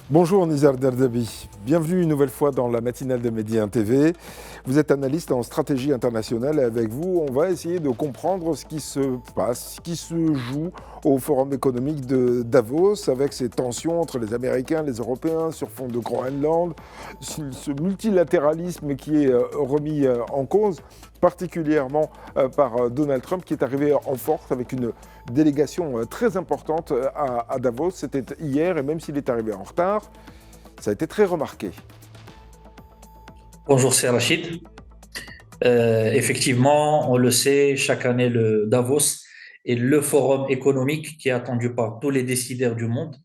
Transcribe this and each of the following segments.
Bonjour Nizar Derdabi, bienvenue une nouvelle fois dans la matinale de Medi 1 TV. Vous êtes analyste en stratégie internationale et avec vous, on va essayer de comprendre ce qui se passe, ce qui se joue au Forum économique de Davos avec ces tensions entre les Américains et les Européens sur fond de Groenland, ce multilatéralisme qui est remis en cause, particulièrement par Donald Trump qui est arrivé en force avec une délégation très importante à Davos. C'était hier et même s'il est arrivé en retard, ça a été très remarqué. Bonjour, c'est Rachid. Effectivement, on le sait, chaque année, le Davos est le forum économique qui est attendu par tous les décideurs du monde.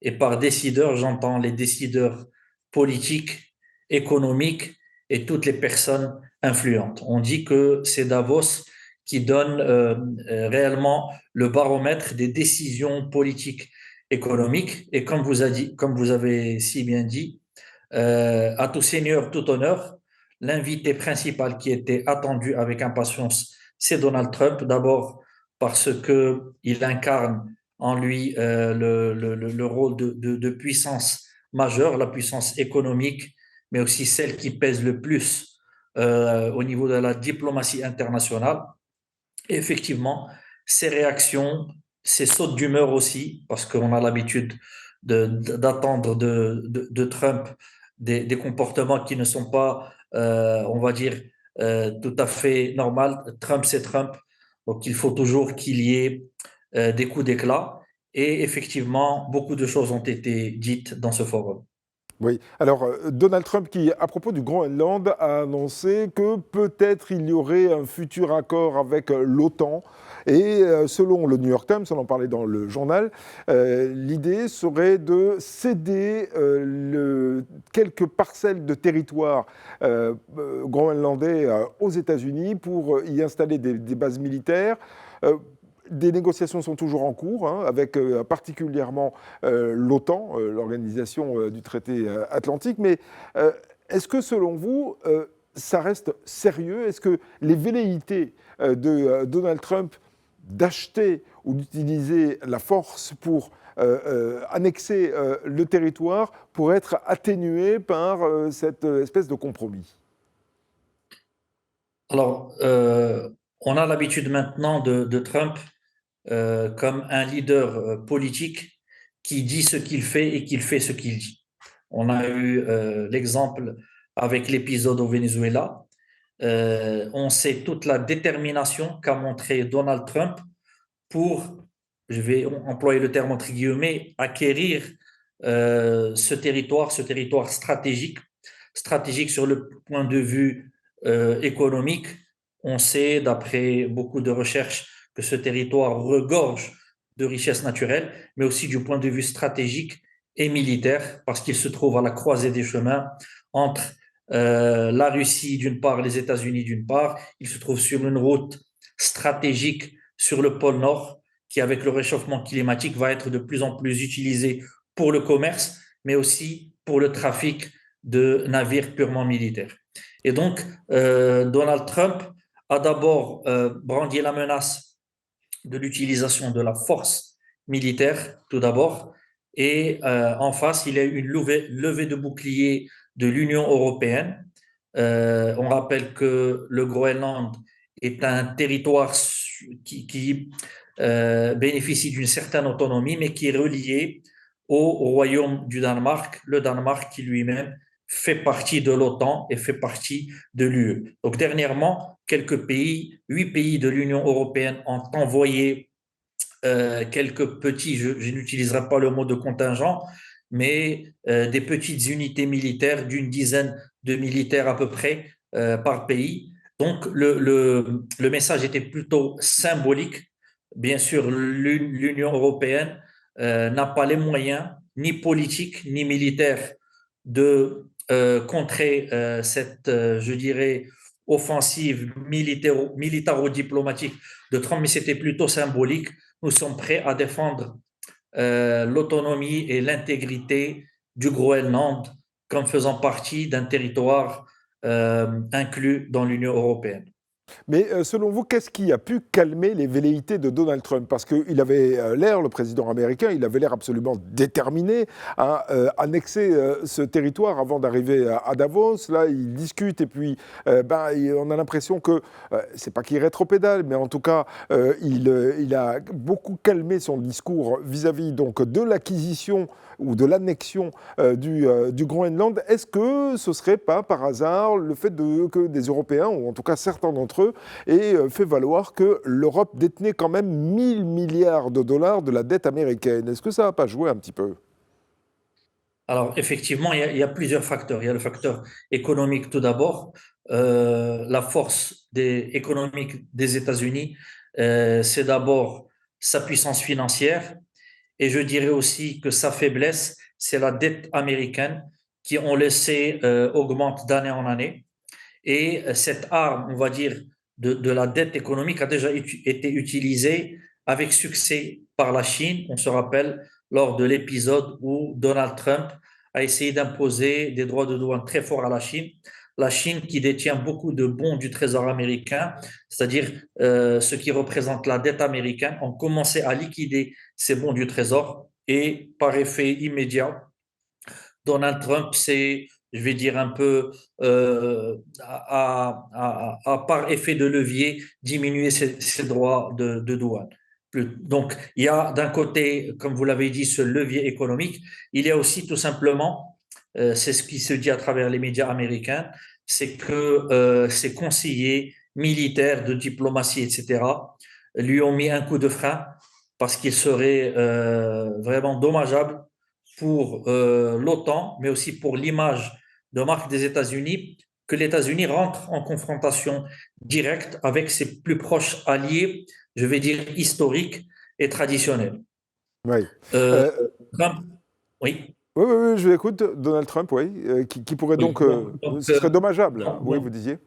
Et par décideurs, j'entends les décideurs politiques, économiques et toutes les personnes influentes. On dit que c'est Davos qui donne réellement le baromètre des décisions politiques économiques. Et comme vous avez si bien dit, à tout seigneur, tout honneur, l'invité principal qui était attendu avec impatience, c'est Donald Trump. D'abord parce qu'il incarne en lui le rôle de puissance majeure, la puissance économique, mais aussi celle qui pèse le plus au niveau de la diplomatie internationale. Et effectivement, ses réactions, ses sautes d'humeur aussi, parce qu'on a l'habitude d'attendre de Trump des comportements qui ne sont pas, on va dire, tout à fait normal. Trump, c'est Trump. Donc, il faut toujours qu'il y ait des coups d'éclat. Et effectivement, beaucoup de choses ont été dites dans ce forum. Oui, alors Donald Trump qui, à propos du Groenland, a annoncé que peut-être il y aurait un futur accord avec l'OTAN. Et selon le New York Times, on en parlait dans le journal, l'idée serait de céder quelques parcelles de territoire groenlandais aux États-Unis pour y installer des bases militaires. Des négociations sont toujours en cours, hein, avec particulièrement l'OTAN, l'organisation du traité atlantique. Mais est-ce que selon vous, ça reste sérieux? Est-ce que les velléités de Donald Trump d'acheter ou d'utiliser la force pour annexer le territoire pourraient être atténuées par cette espèce de compromis? Alors, on a l'habitude maintenant de Trump comme un leader politique qui dit ce qu'il fait et qu'il fait ce qu'il dit. On a eu l'exemple avec l'épisode au Venezuela. On sait toute la détermination qu'a montré Donald Trump pour, je vais employer le terme entre guillemets, acquérir ce territoire stratégique, stratégique sur le point de vue économique. On sait, d'après beaucoup de recherches, que ce territoire regorge de richesses naturelles, mais aussi du point de vue stratégique et militaire, parce qu'il se trouve à la croisée des chemins entre la Russie d'une part, les États-Unis d'une part. Il se trouve sur une route stratégique sur le pôle Nord, qui avec le réchauffement climatique va être de plus en plus utilisé pour le commerce, mais aussi pour le trafic de navires purement militaires. Et donc, Donald Trump a d'abord brandi la menace de l'utilisation de la force militaire, tout d'abord, et en face, il y a eu une levée de bouclier de l'Union européenne. On rappelle que le Groenland est un territoire qui bénéficie d'une certaine autonomie, mais qui est relié au royaume du Danemark, le Danemark qui lui-même fait partie de l'OTAN et fait partie de l'UE. Donc dernièrement, quelques pays, 8 pays de l'Union européenne ont envoyé quelques petits, je n'utiliserai pas le mot de contingent, mais des petites unités militaires d'une dizaine de militaires à peu près par pays. Donc le message était plutôt symbolique. Bien sûr, l'Union européenne n'a pas les moyens, ni politiques, ni militaires, de contrer cette, je dirais, offensive militaro-diplomatique de Trump, mais c'était plutôt symbolique. Nous sommes prêts à défendre l'autonomie et l'intégrité du Groenland comme faisant partie d'un territoire inclus dans l'Union européenne. Mais selon vous, qu'est-ce qui a pu calmer les velléités de Donald Trump? Parce qu'il avait l'air, le président américain, il avait l'air absolument déterminé à annexer ce territoire avant d'arriver à Davos. Là, il discute et puis on a l'impression que, c'est pas qu'il rétropédale, mais en tout cas, il a beaucoup calmé son discours vis-à-vis donc de l'acquisition ou de l'annexion du Groenland. Est-ce que ce serait pas par hasard le fait que des Européens, ou en tout cas certains d'entre eux, aient fait valoir que l'Europe détenait quand même 1 000 milliards de dollars de la dette américaine? Est-ce que ça n'a pas joué un petit peu? Alors, effectivement, il y a plusieurs facteurs. Il y a le facteur économique tout d'abord. La force économique des États-Unis, c'est d'abord sa puissance financière. Et je dirais aussi que sa faiblesse, c'est la dette américaine qui, on le sait, augmente d'année en année. Et cette arme, on va dire, de la dette économique a déjà été utilisée avec succès par la Chine. On se rappelle lors de l'épisode où Donald Trump a essayé d'imposer des droits de douane très forts à la Chine. La Chine qui détient beaucoup de bons du Trésor américain, c'est-à-dire ce qui représente la dette américaine, ont commencé à liquider ces bons du Trésor et par effet immédiat, Donald Trump, c'est, je vais dire un peu, par effet de levier, diminuer ses droits de douane. Donc, il y a d'un côté, comme vous l'avez dit, ce levier économique. Il y a aussi tout simplement, c'est ce qui se dit à travers les médias américains, c'est que ses conseillers militaires de diplomatie, etc., lui ont mis un coup de frein parce qu'il serait vraiment dommageable pour l'OTAN, mais aussi pour l'image de marque des États-Unis, que les États-Unis rentrent en confrontation directe avec ses plus proches alliés, je vais dire historiques et traditionnels. Oui. Euh, Euh, Trump, oui, oui, oui, oui, je l'écoute. Donald Trump, oui, qui pourrait oui. donc... ce serait dommageable, oui, vous disiez.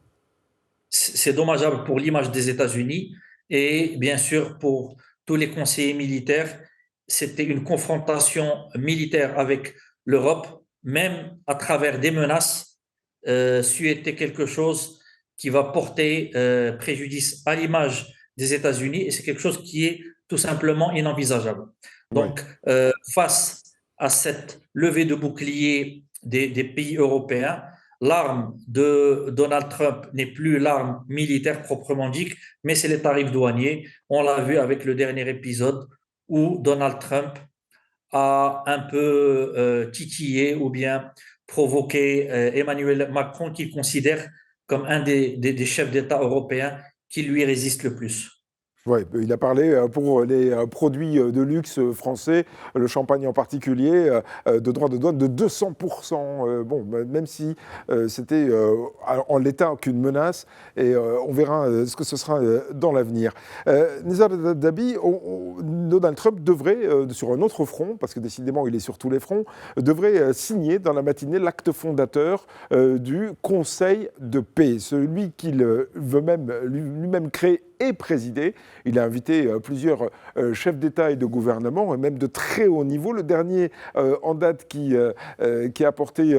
C'est dommageable pour l'image des États-Unis et bien sûr pour tous les conseillers militaires. C'était une confrontation militaire avec l'Europe, même à travers des menaces, c'eût été quelque chose qui va porter préjudice à l'image des États-Unis et c'est quelque chose qui est tout simplement inenvisageable. Oui. Donc, face à cette levée de bouclier des pays européens, l'arme de Donald Trump n'est plus l'arme militaire proprement dite, mais c'est les tarifs douaniers. On l'a vu avec le dernier épisode où Donald Trump a un peu titillé ou bien provoqué Emmanuel Macron, qu'il considère comme un des chefs d'État européens qui lui résiste le plus. Ouais, il a parlé pour les produits de luxe français, le champagne en particulier, de droits de douane de 200%. Bon, même si c'était en l'état qu'une menace, et on verra ce que ce sera dans l'avenir. Nizar Dabi, Donald Trump devrait, sur un autre front, parce que décidément il est sur tous les fronts, devrait signer dans la matinée l'acte fondateur du Conseil de paix, celui qu'il veut même lui-même créer et présider. Il a invité plusieurs chefs d'État et de gouvernement, et même de très haut niveau. Le dernier en date qui a apporté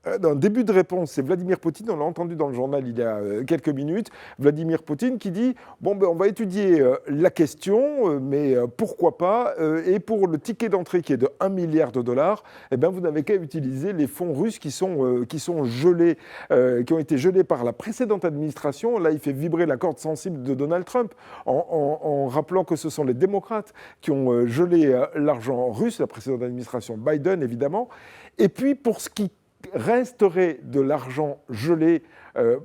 un début de réponse, c'est Vladimir Poutine, on l'a entendu dans le journal il y a quelques minutes, Vladimir Poutine qui dit « Bon, ben, on va étudier la question, mais pourquoi pas et pour le ticket d'entrée qui est de 1 milliard de dollars, eh ben, vous n'avez qu'à utiliser les fonds russes qui sont gelés, qui ont été gelés par la précédente administration. » Là, il fait vibrer la corde sensible de Donald Trump en rappelant que ce sont les démocrates qui ont gelé l'argent russe, la précédente administration Biden, évidemment. Et puis, pour ce qui resterait de l'argent gelé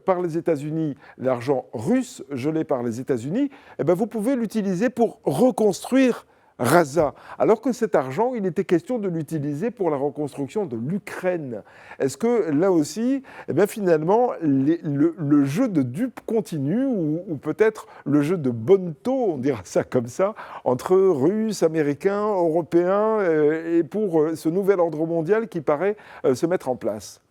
par les États-Unis, l'argent russe gelé par les États-Unis, eh ben vous pouvez l'utiliser pour reconstruire Gaza, alors que cet argent, il était question de l'utiliser pour la reconstruction de l'Ukraine. Est-ce que là aussi, eh bien finalement, le jeu de dupes continue, ou peut-être le jeu de bonneteau, on dira ça comme ça, entre Russes, Américains, Européens, et pour ce nouvel ordre mondial qui paraît se mettre en place?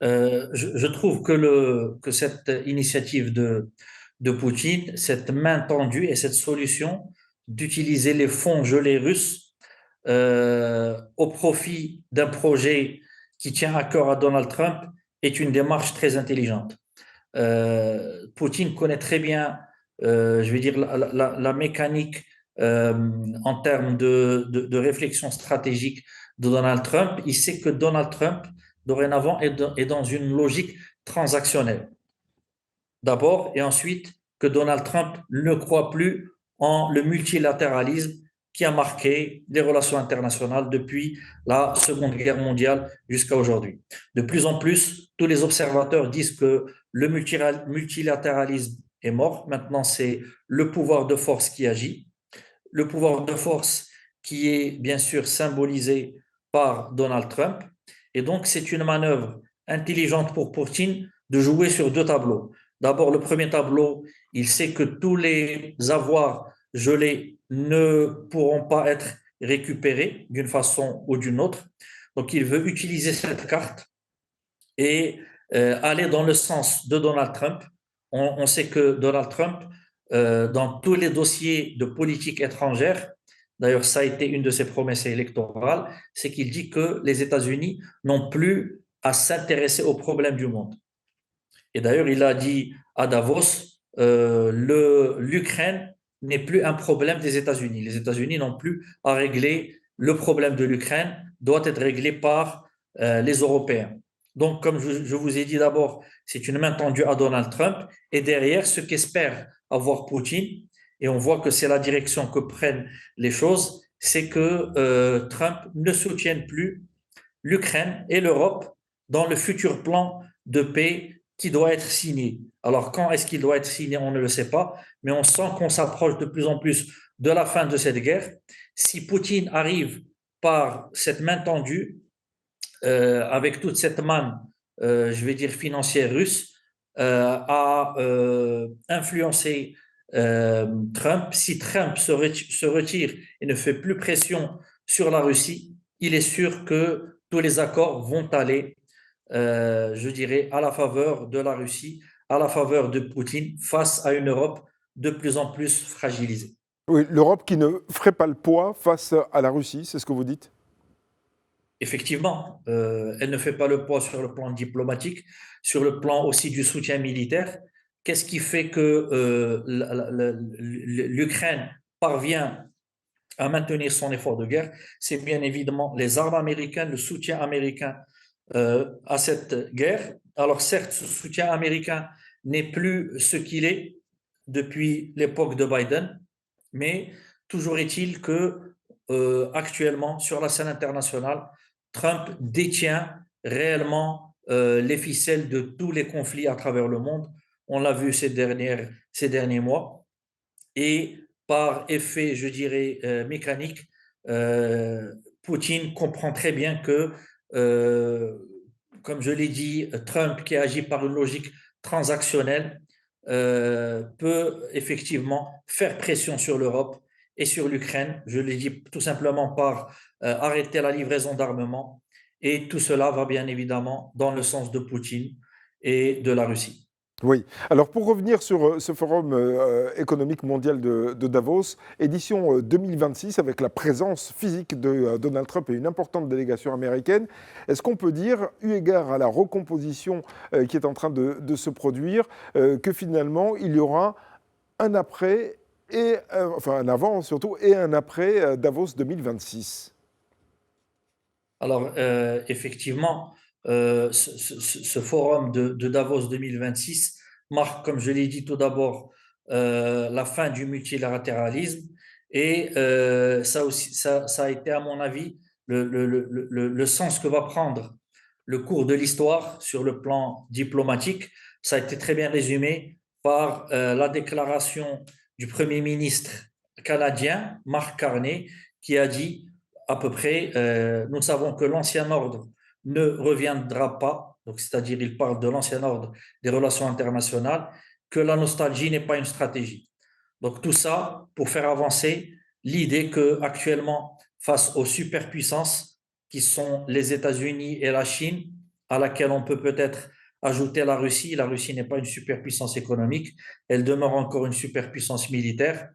Je trouve que cette initiative de Poutine, cette main tendue et cette solution d'utiliser les fonds gelés russes au profit d'un projet qui tient à cœur à Donald Trump est une démarche très intelligente. Poutine connaît très bien, je vais dire, la mécanique en termes de réflexion stratégique de Donald Trump. Il sait que Donald Trump, dorénavant, est dans une logique transactionnelle. D'abord, et ensuite, que Donald Trump ne croit plus en le multilatéralisme qui a marqué les relations internationales depuis la Seconde Guerre mondiale jusqu'à aujourd'hui. De plus en plus, tous les observateurs disent que le multilatéralisme est mort. Maintenant, c'est le pouvoir de force qui agit. Le pouvoir de force qui est bien sûr symbolisé par Donald Trump. Et donc, c'est une manœuvre intelligente pour Poutine de jouer sur deux tableaux. D'abord, le premier tableau, il sait que tous les avoirs gelés ne pourront pas être récupérés d'une façon ou d'une autre. Donc, il veut utiliser cette carte et aller dans le sens de Donald Trump. On sait que Donald Trump, dans tous les dossiers de politique étrangère, d'ailleurs ça a été une de ses promesses électorales, c'est qu'il dit que les États-Unis n'ont plus à s'intéresser aux problèmes du monde. Et d'ailleurs, il a dit à Davos, l'Ukraine n'est plus un problème des États-Unis. Les États-Unis n'ont plus à régler le problème de l'Ukraine, doit être réglé par les Européens. Donc, comme je vous ai dit d'abord, c'est une main tendue à Donald Trump. Et derrière, ce qu'espère avoir Poutine, et on voit que c'est la direction que prennent les choses, c'est que Trump ne soutienne plus l'Ukraine et l'Europe dans le futur plan de paix qui doit être signé. Alors, quand est-ce qu'il doit être signé, on ne le sait pas, mais on sent qu'on s'approche de plus en plus de la fin de cette guerre. Si Poutine arrive par cette main tendue, avec toute cette manne, je vais dire financière russe, à influencer Trump, si Trump se retire et ne fait plus pression sur la Russie, il est sûr que tous les accords vont aller, je dirais, à la faveur de la Russie, à la faveur de Poutine, face à une Europe de plus en plus fragilisée. Oui, l'Europe qui ne ferait pas le poids face à la Russie, c'est ce que vous dites? Effectivement, elle ne fait pas le poids sur le plan diplomatique, sur le plan aussi du soutien militaire. Qu'est-ce qui fait que l'Ukraine parvient à maintenir son effort de guerre? C'est bien évidemment les armes américaines, le soutien américain à cette guerre. Alors certes, ce soutien américain n'est plus ce qu'il est depuis l'époque de Biden, mais toujours est-il que actuellement, sur la scène internationale, Trump détient réellement les ficelles de tous les conflits à travers le monde. On l'a vu ces derniers mois. Et par effet, je dirais, mécanique, Poutine comprend très bien que, euh, comme je l'ai dit, Trump, qui agit par une logique transactionnelle, peut effectivement faire pression sur l'Europe et sur l'Ukraine. Je l'ai dit tout simplement par arrêter la livraison d'armement. Et tout cela va bien évidemment dans le sens de Poutine et de la Russie. Oui. Alors pour revenir sur ce forum économique mondial de Davos, édition 2026 avec la présence physique de Donald Trump et une importante délégation américaine, est-ce qu'on peut dire, eu égard à la recomposition qui est en train de se produire, que finalement il y aura un après, et, enfin un avant surtout, et un après Davos 2026? Alors, effectivement, ce forum de Davos 2026 marque, comme je l'ai dit tout d'abord, la fin du multilatéralisme et ça aussi, ça a été, à mon avis, le sens que va prendre le cours de l'histoire sur le plan diplomatique. Ça a été très bien résumé par la déclaration du Premier ministre canadien, Mark Carney, qui a dit à peu près, nous savons que l'ancien ordre ne reviendra pas, donc c'est-à-dire il parle de l'ancien ordre des relations internationales, que la nostalgie n'est pas une stratégie. Donc tout ça pour faire avancer l'idée que actuellement, face aux superpuissances qui sont les États-Unis et la Chine, à laquelle on peut peut-être ajouter la Russie n'est pas une superpuissance économique, elle demeure encore une superpuissance militaire.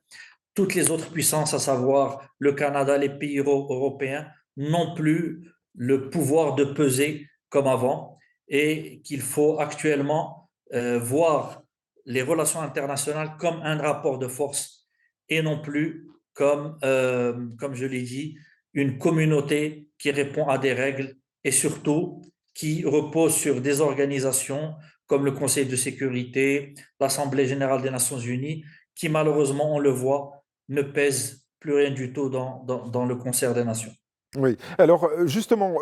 Toutes les autres puissances, à savoir le Canada, les pays européens, n'ont plus le pouvoir de peser comme avant et qu'il faut actuellement voir les relations internationales comme un rapport de force et non plus comme je l'ai dit, une communauté qui répond à des règles et surtout qui repose sur des organisations comme le Conseil de sécurité, l'Assemblée générale des Nations unies, qui malheureusement, on le voit, ne pèsent plus rien du tout dans le concert des nations. Oui. Alors justement,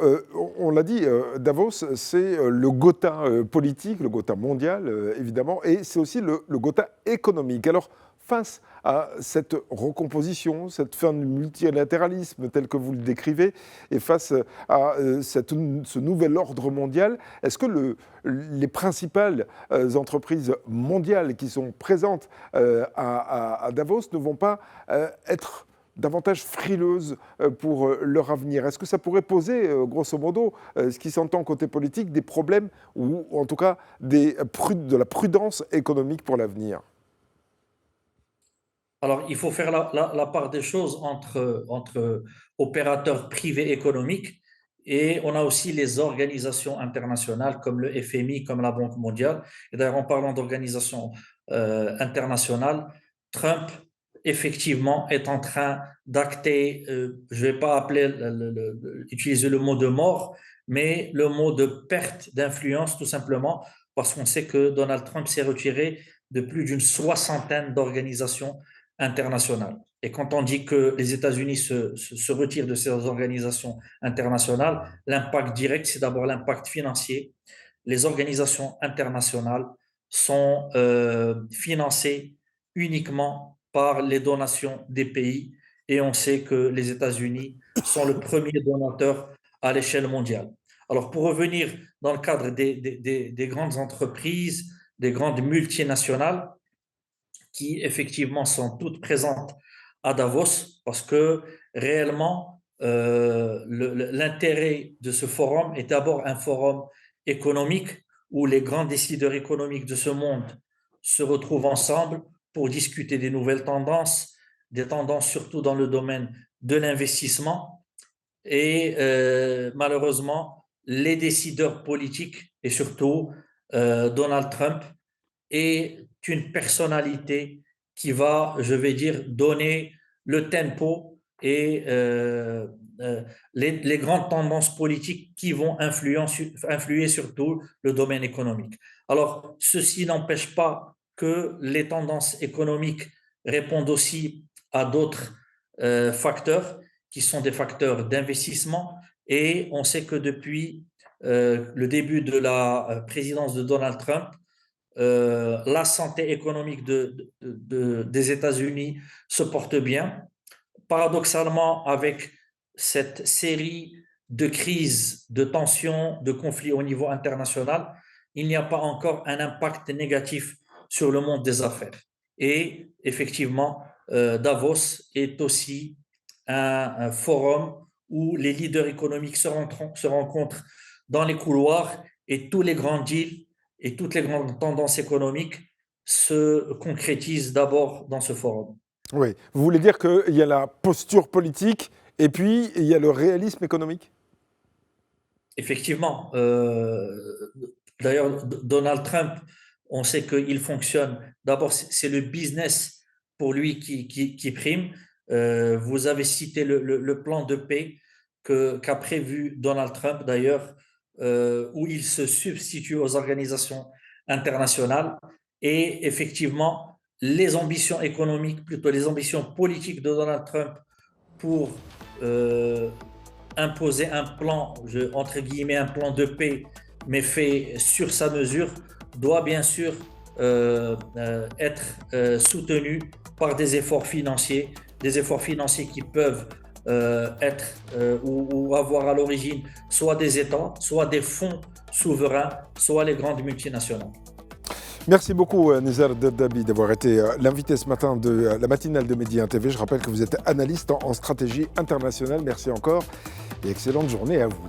on l'a dit, Davos, c'est le Gotha politique, le Gotha mondial, évidemment, et c'est aussi le Gotha économique. Alors, face à cette recomposition, cette fin du multilatéralisme tel que vous le décrivez, et face à ce nouvel ordre mondial, est-ce que les principales entreprises mondiales qui sont présentes à Davos ne vont pas être davantage frileuses pour leur avenir? Est-ce que ça pourrait poser, grosso modo, ce qui s'entend côté politique, des problèmes ou en tout cas de la prudence économique pour l'avenir? Alors, il faut faire la part des choses entre opérateurs privés économiques et on a aussi les organisations internationales comme le FMI, comme la Banque mondiale. Et d'ailleurs, en parlant d'organisations internationales, Trump, effectivement, est en train d'acter, je ne vais pas utiliser le mot de mort, mais le mot de perte d'influence, tout simplement, parce qu'on sait que Donald Trump s'est retiré de plus d'une soixantaine d'organisations internationales. Et quand on dit que les États-Unis se retirent de ces organisations internationales, l'impact direct, c'est d'abord l'impact financier. Les organisations internationales sont financées uniquement par les donations des pays et on sait que les États-Unis sont le premier donateur à l'échelle mondiale. Alors pour revenir dans le cadre des grandes entreprises, des grandes multinationales, qui effectivement sont toutes présentes à Davos parce que réellement, l'intérêt de ce forum est d'abord un forum économique où les grands décideurs économiques de ce monde se retrouvent ensemble pour discuter des nouvelles tendances, des tendances surtout dans le domaine de l'investissement. Et malheureusement, les décideurs politiques et surtout Donald Trump est une personnalité qui va, je vais dire, donner le tempo et les grandes tendances politiques qui vont influer surtout le domaine économique. Alors, ceci n'empêche pas que les tendances économiques répondent aussi à d'autres facteurs qui sont des facteurs d'investissement et on sait que depuis le début de la présidence de Donald Trump, la santé économique des États-Unis se porte bien. Paradoxalement, avec cette série de crises, de tensions, de conflits au niveau international, il n'y a pas encore un impact négatif sur le monde des affaires. Et effectivement, Davos est aussi un forum où les leaders économiques se rencontrent dans les couloirs et tous les grands deals et toutes les grandes tendances économiques se concrétisent d'abord dans ce forum. Oui. Vous voulez dire qu'il y a la posture politique et puis il y a le réalisme économique? Effectivement, d'ailleurs, Donald Trump, on sait qu'il fonctionne. D'abord, c'est le business pour lui qui prime. Vous avez cité le plan de paix qu'a prévu Donald Trump, d'ailleurs, où il se substitue aux organisations internationales. Et effectivement, les ambitions économiques, plutôt les ambitions politiques de Donald Trump pour euh, imposer un plan, entre guillemets, un plan de paix, mais fait sur sa mesure, doit bien sûr être soutenu par des efforts financiers qui peuvent être ou avoir à l'origine soit des États, soit des fonds souverains, soit les grandes multinationales. Merci beaucoup, Nizar Daddabi, d'avoir été l'invité ce matin de la matinale de Medi 1 TV. Je rappelle que vous êtes analyste en stratégie internationale. Merci encore et excellente journée à vous.